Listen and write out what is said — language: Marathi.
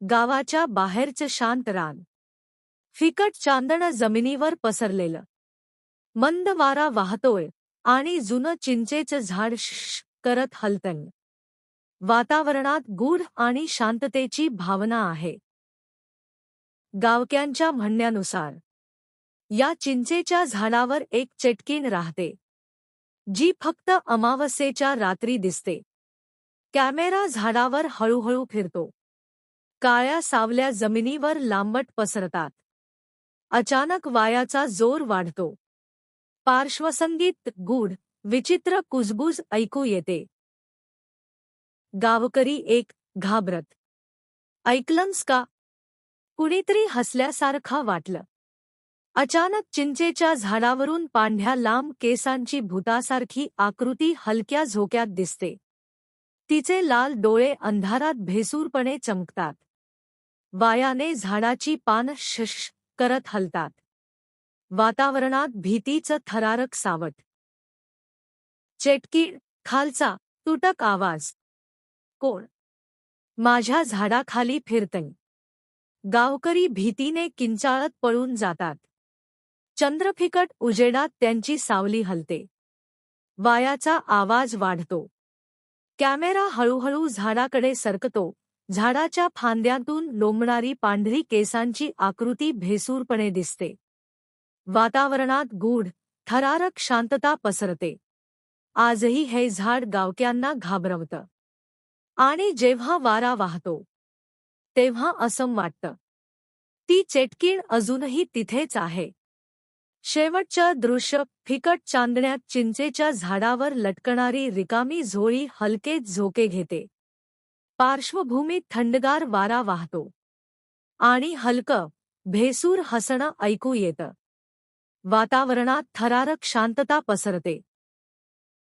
गावाच्या बाहेरचं शांत रान. फिकट चांदणं जमिनीवर पसरलेलं. मंद वारा वाहतोय आणि जुनं चिंचेचं झाड श्श करत हलतंय. वातावरणात गूढ आणि शांततेची भावना आहे. गावक्यांच्या म्हणण्यानुसार या चिंचेच्या झाडावर एक चेटकीण राहते, जी फक्त अमावस्येच्या रात्री दिसते. कॅमेरा झाडावर हळूहळू फिरतो. काळ्या सावल्या जमिनीवर लांबट पसरतात. अचानक वायाचा जोर वाढतो. पार्श्वसंगीत गूढ, विचित्र कुजबूज ऐकू येते. गावकरी एक घाबरत. ऐकलंस का? कुणीतरी हसल्यासारखं वाटलं. अचानक चिंचेच्या झाडावरून पांढ्या लांब केसांची भूतासारखी आकृती हलक्या झोक्यात दिसते. तिचे लाल डोळे अंधारात भेसूरपणे चमकतात. वायाने झाडाची पानं शश करत हलतात. वातावरणात भीतीचं थरारक सावट. चेटकीण, खालचा, तुटक आवाज. कोण? माझ्या झाडाखाली फिरतंय. गावकरी भीतीने किंचाळत पळून जातात. चंद्रफिकट उजेडात त्यांची सावली हलते. वायाचा आवाज वाढतो. कॅमेरा हळूहळू झाडाकडे सरकतो. झाडाच्या फांद्यांतून लोंबणारी पांढरी केसांची आकृती भेसूरपणे दिसते. वातावरणात गूढ, थरारक शांतता पसरते. आजही हे झाड गावक्यांना घाबरवतं. आणि जेव्हा वारा वाहतो, तेव्हा असं वाटतं, ती चेटकीण अजूनही तिथेच आहे. शेवटचं दृश्य फिकट चांदण्यात चिंचेच्या झाडावर लटकणारी रिकामी झोळी हलके झोके घेते. पार्श्वभूमीत थंडगार वारा वाहतो. आणि हलकं, भेसूर हसणं ऐकू येतं. वातावरणात थरारक शांतता पसरते.